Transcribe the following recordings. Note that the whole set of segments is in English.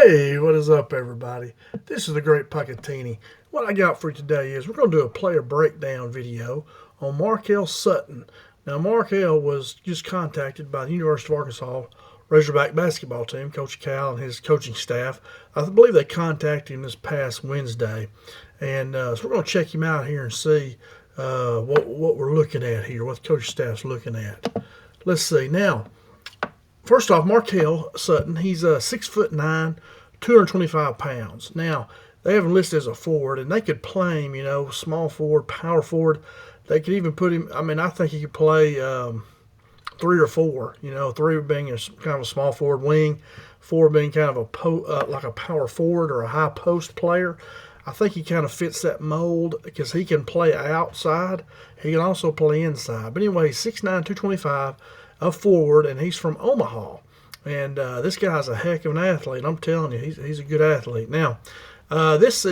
Hey, what is up, everybody? This is the Great Puckettini. What I got for you today is we're going to do a player breakdown video on Marquel Sutton. Now, Marquel was just contacted by the University of Arkansas Razorback basketball team, Coach Cal and his coaching staff. I believe they contacted him this past Wednesday. And so we're going to check him out here and see what we're looking at here, what the coaching staff's looking at. Let's see. Now, first off, Marquel Sutton, he's 6'9", 225 pounds. Now, they have him listed as a forward, and they could play him, small forward, power forward. They could even put him, I think he could play 3 or 4, 3 being kind of a small forward wing, 4 being kind of like a power forward or a high post player. I think he kind of fits that mold because he can play outside. He can also play inside. But anyway, 6'9", 225. A forward, and he's from Omaha. And this guy's a heck of an athlete. I'm telling you, he's a good athlete. Now, this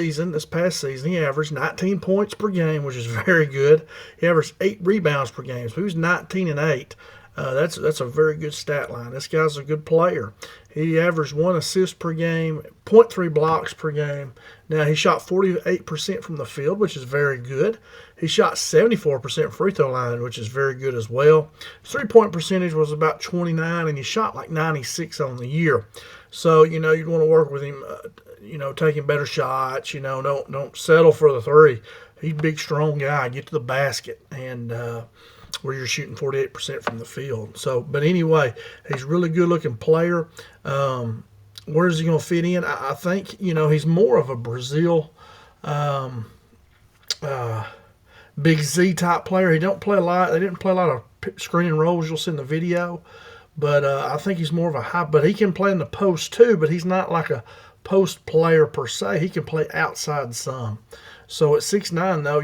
past season, he averaged 19 points per game, which is very good. He averaged 8 rebounds per game, so he was 19 and 8. That's a very good stat line. This guy's a good player. He averaged 1 assist per game, 0.3 blocks per game. Now, he shot 48% from the field, which is very good. He shot 74% free throw line, which is very good as well. His three-point percentage was about 29, and he shot like 96 on the year. So, you'd want to work with him, taking better shots. Don't settle for the three. He's a big, strong guy. Get to the basket, and where you're shooting 48% from the field. So, but anyway, he's a really good-looking player. Where is he going to fit in? I think, he's more of a Brazil Big Z type player. He don't play a lot. They didn't play a lot of screen and rolls you'll see in the video. But I think he's more of a high. But he can play in the post too, but he's not like a post player per se. He can play outside some. So at 6'9", though,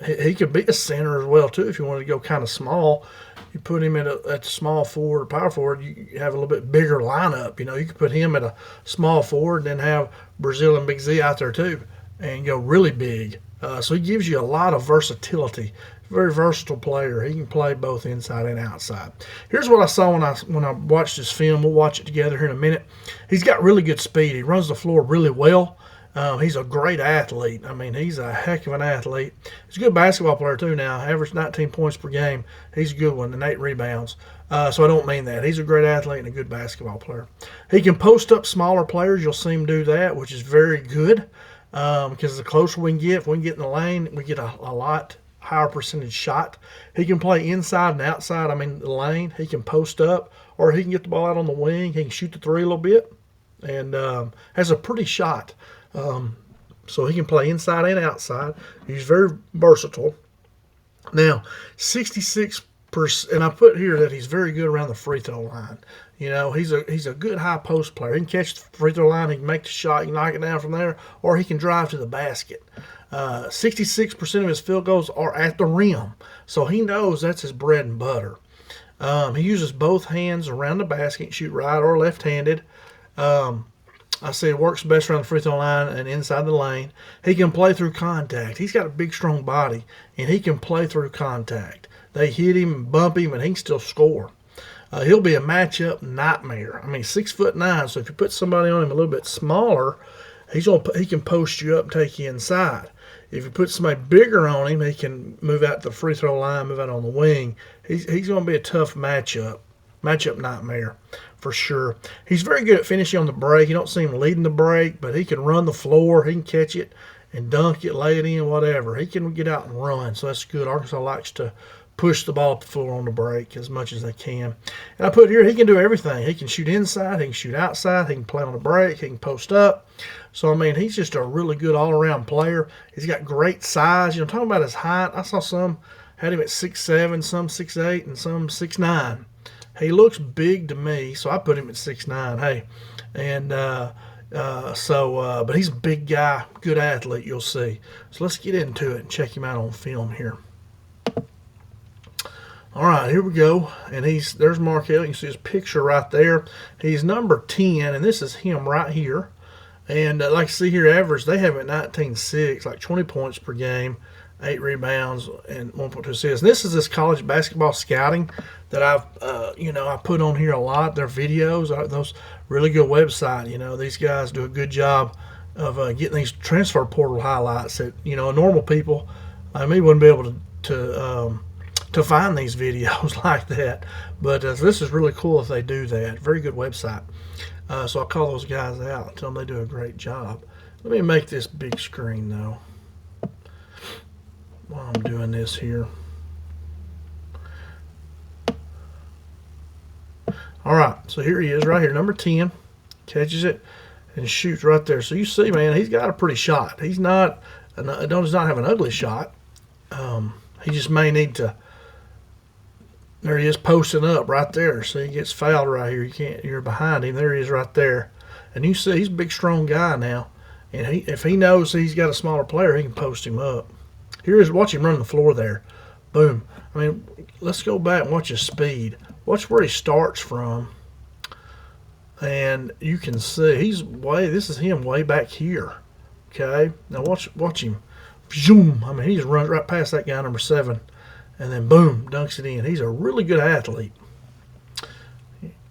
he could be a center as well, too, if you want to go kind of small. You put him at the small forward or power forward, you have a little bit bigger lineup. You could put him at a small forward and then have Brazil and Big Z out there, too, and go really big. So he gives you a lot of versatility. Very versatile player. He can play both inside and outside. Here's what I saw when I watched this film. We'll watch it together here in a minute. He's got really good speed. He runs the floor really well. He's a great athlete. He's a heck of an athlete. He's a good basketball player, too, now. Averaged 19 points per game. He's a good one, and 8 rebounds. So I don't mean that. He's a great athlete and a good basketball player. He can post up smaller players. You'll see him do that, which is very good because the closer we can get, if we can get in the lane, we get a lot higher percentage shot. He can play inside and outside, the lane. He can post up, or he can get the ball out on the wing. He can shoot the three a little bit and has a pretty shot. So he can play inside and outside. He's very versatile. Now, 66%, and I put here that he's very good around the free throw line. He's a good high post player. He can catch the free throw line. He can make the shot. He can knock it down from there, or he can drive to the basket. 66% of his field goals are at the rim, so he knows that's his bread and butter. He uses both hands around the basket, shoot right or left-handed. I say it works best around the free throw line and inside the lane. He can play through contact. He's got a big, strong body, and he can play through contact. They hit him and bump him, and he can still score. He'll be a matchup nightmare. 6'9", so if you put somebody on him a little bit smaller, he can post you up and take you inside. If you put somebody bigger on him, he can move out to the free throw line, move out on the wing. He's going to be a tough matchup nightmare for sure. He's very good at finishing on the break. You don't see him leading the break, but he can run the floor. He can catch it and dunk it, lay it in, whatever. He can get out and run, so that's good. Arkansas likes to push the ball up the floor on the break as much as they can. And I put here, he can do everything. He can shoot inside. He can shoot outside. He can play on the break. He can post up. So, he's just a really good all-around player. He's got great size. Talking about his height, I saw some had him at 6'7", some 6'8", and some 6'9". He looks big to me, so I put him at 6'9". Hey, and but he's a big guy, good athlete, you'll see. So let's get into it and check him out on film here. All right, here we go. And there's Marquel. You can see his picture right there. He's number 10, and this is him right here. And like you see here, average, they have at 19.6, like 20 points per game. 8 rebounds, and 1.2 assists. This is this college basketball scouting that I've, I put on here a lot. Their videos, those really good website. These guys do a good job of getting these transfer portal highlights that, normal people like me wouldn't be able to find these videos like that. But this is really cool if they do that. Very good website. So I call those guys out and tell them they do a great job. Let me make this big screen though while I'm doing this here. All right, so here he is right here, number 10. Catches it and shoots right there. So you see, man, he's got a pretty shot. Does not have an ugly shot. He just may need to. There he is posting up right there. So he gets fouled right here. You're behind him. There he is right there. And you see he's a big, strong guy now. And if he knows he's got a smaller player, he can post him up. Here is, watch him run the floor there. Boom. I mean, let's go back and watch his speed. Watch where he starts from. And you can see this is him way back here. Okay? Now watch him. Zoom. I mean, he just runs right past that guy, number 7. And then boom, dunks it in. He's a really good athlete.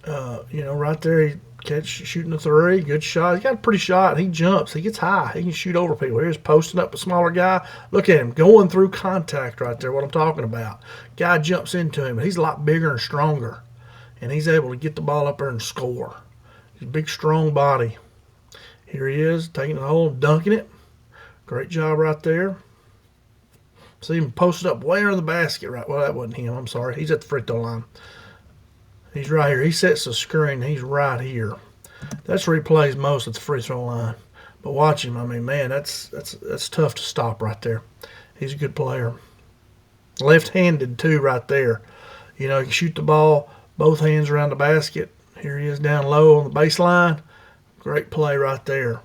Right there, he shooting the 3. Good shot. He's got a pretty shot. He jumps. He gets high. He can shoot over people. Here's posting up a smaller guy. Look at him going through contact right there, what I'm talking about. Guy jumps into him, and he's a lot bigger and stronger. And he's able to get the ball up there and score. He's a big, strong body. Here he is, taking the hole, dunking it. Great job right there. See him posted up way under the basket. Right. Well, that wasn't him. I'm sorry. He's at the free throw line. He's right here. He sets the screen. He's right here. That's where he plays most, at the free throw line. But watch him. I mean, man, that's tough to stop right there. He's a good player. Left-handed, too, right there. He can shoot the ball, both hands around the basket. Here he is down low on the baseline. Great play right there.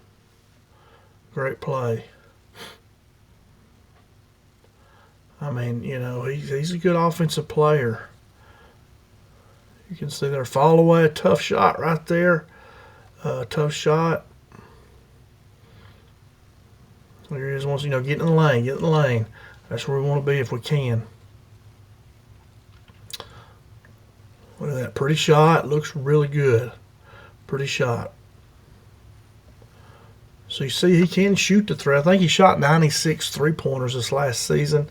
Great play. I mean, he's a good offensive player. You can see there, fall away, a tough shot right there. Tough shot. There he is once, get in the lane, get in the lane. That's where we want to be if we can. Look at that, pretty shot. Looks really good. Pretty shot. So you see he can shoot the 3. I think he shot 96 three-pointers this last season.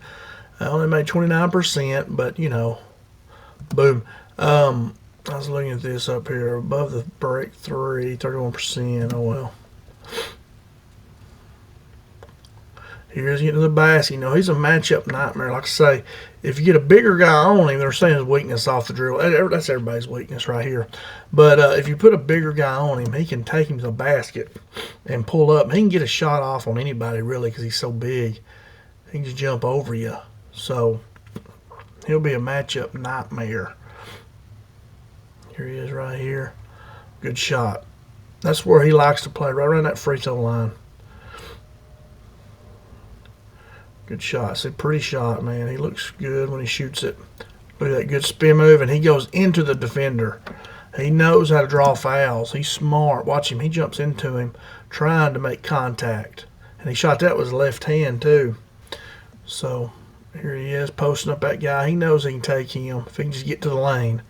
I only made 29%, but, boom. I was looking at this up here. Above the break 3, 31%. Oh, well. Here's getting to the basket. He's a matchup nightmare. Like I say, if you get a bigger guy on him, they're saying his weakness off the dribble. That's everybody's weakness right here. But if you put a bigger guy on him, he can take him to the basket and pull up. He can get a shot off on anybody, really, because he's so big. He can just jump over you. So he'll be a matchup nightmare. Here he is right here. Good shot. That's where he likes to play, right around that free throw line. Good shot. It's a pretty shot, man. He looks good when he shoots it. Look at that good spin move, and he goes into the defender. He knows how to draw fouls. He's smart. Watch him. He jumps into him, trying to make contact. And he shot that with his left hand, too. So here he is posting up that guy. He knows he can take him if he can just get to the lane.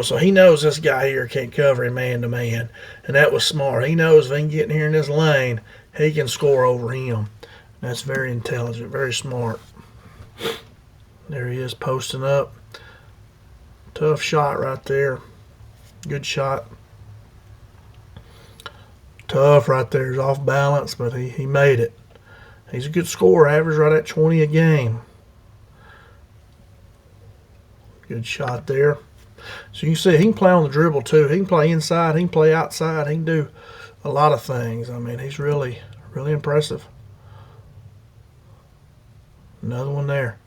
So he knows this guy here can't cover him man-to-man. And that was smart. He knows if he can get in here in this lane, he can score over him. That's very intelligent, very smart. There he is posting up. Tough shot right there. Good shot. Tough right there. He's off balance, but he made it. He's a good scorer, average right at 20 a game. Good shot there. So you can see he can play on the dribble too. He can play inside, he can play outside, he can do a lot of things. I mean, he's really, really impressive. Another one there.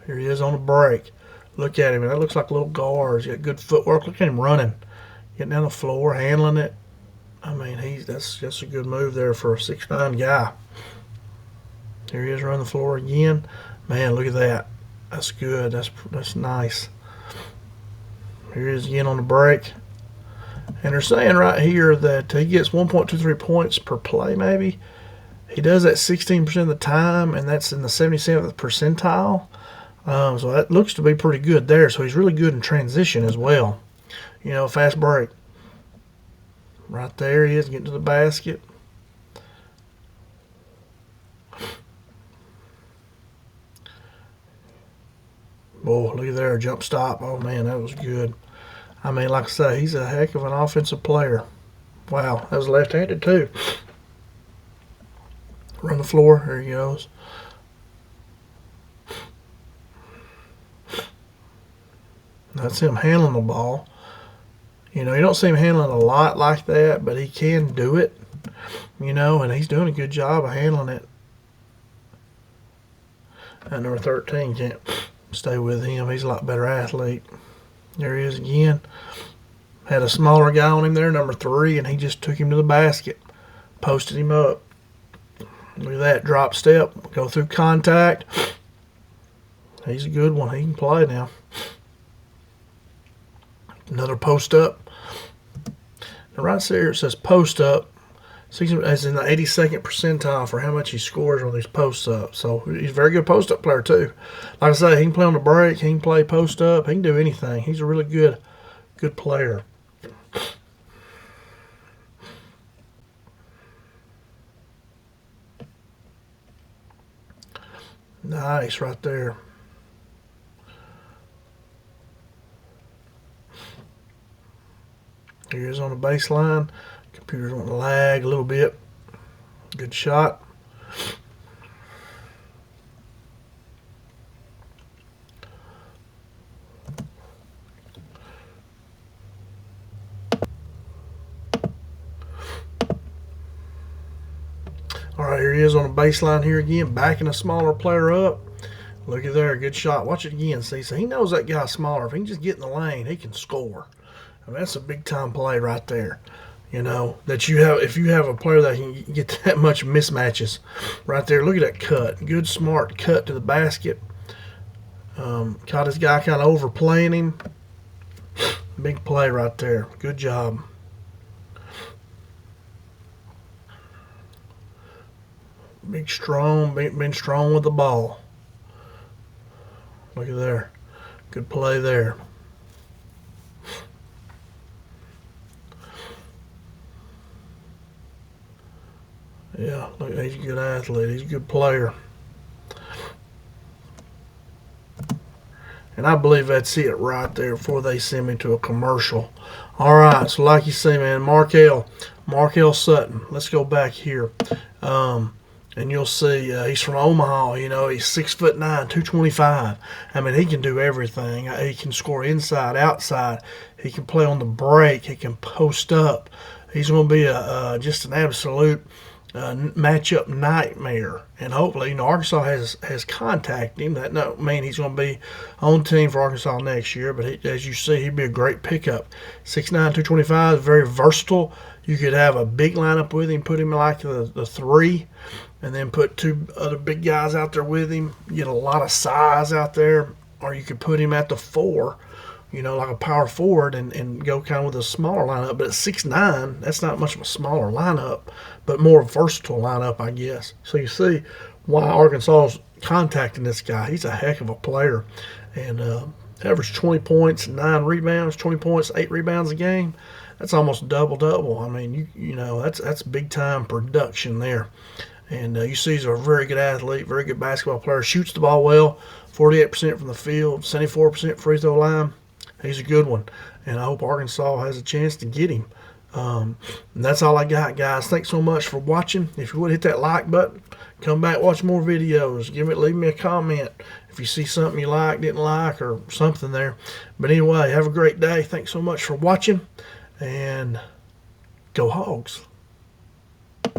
Here he is on the break. Look at him. That looks like a little guard. He's got good footwork. Look at him running. Getting down the floor, handling it. I mean, that's a good move there for a 6'9" guy. Here he is running the floor again. Man, look at that. That's good. That's nice. Here he is again on the break. And they're saying right here that he gets 1.23 points per play, maybe. He does that 16% of the time, and that's in the 77th percentile. So that looks to be pretty good there. So he's really good in transition as well. You know, fast break. Right there he is, getting to the basket. Oh, look at there, jump stop. Oh, man, that was good. I mean, like I say, he's a heck of an offensive player. Wow, that was left-handed too. Run the floor. There he goes. That's him handling the ball. You know, you don't see him handling a lot like that, but he can do it. You know, and he's doing a good job of handling it. And number 13 can't stay with him. He's a lot better athlete. There he is again. Had a smaller guy on him there, number 3, and he just took him to the basket. Posted him up. Look at that, drop step, go through contact. He's a good one. He can play now. Another post up. Now right there it says post up. As in the 82nd percentile for how much he scores on these post ups. So he's a very good post up player too. Like I say, he can play on the break. He can play post up. He can do anything. He's a really good player. Nice right there. Here he is on the baseline. Computer's on the lag a little bit. Good shot. All right, here he is on the baseline here again, backing a smaller player up. Look at there, good shot. Watch it again. See, so he knows that guy's smaller. If he can just get in the lane, he can score. I mean, that's a big time play right there. You know, that you have, if you have a player that can get that much mismatches right there. Look at that cut. Good, smart cut to the basket. Caught his guy kind of overplaying him. Big play right there. Good job. Big strong, been strong with the ball. Look at there. Good play there. Yeah, look, he's a good athlete. He's a good player. And I believe that's it right there before they send me to a commercial. All right, so like you say, man, Marquel Sutton. Let's go back here. And you'll see he's from Omaha. You know, he's 6'9", 225. I mean, he can do everything. He can score inside, outside. He can play on the break. He can post up. He's going to be just an absolute matchup nightmare. And hopefully, you know, Arkansas has contacted him. That don't mean he's going to be on team for Arkansas next year. But as you see, he'd be a great pickup. 6'9", 225, very versatile. You could have a big lineup with him, put him like the 3, and then put 2 other big guys out there with him. You get a lot of size out there. Or you could put him at the 4, you know, like a power forward, and go kind of with a smaller lineup. But at 6'9", that's not much of a smaller lineup, but more versatile lineup, I guess. So you see why Arkansas is contacting this guy. He's a heck of a player. And averaged 20 points, 9 rebounds, 20 points, 8 rebounds a game. That's almost double-double. I mean, you know, that's big-time production there. And you see he's a very good athlete, very good basketball player. Shoots the ball well, 48% from the field, 74% free throw line. He's a good one. And I hope Arkansas has a chance to get him. And that's all I got, guys. Thanks so much for watching. If you would, hit that like button. Come back, watch more videos. Leave me a comment if you see something you like, didn't like, or something there. But anyway, have a great day. Thanks so much for watching. And go Hogs.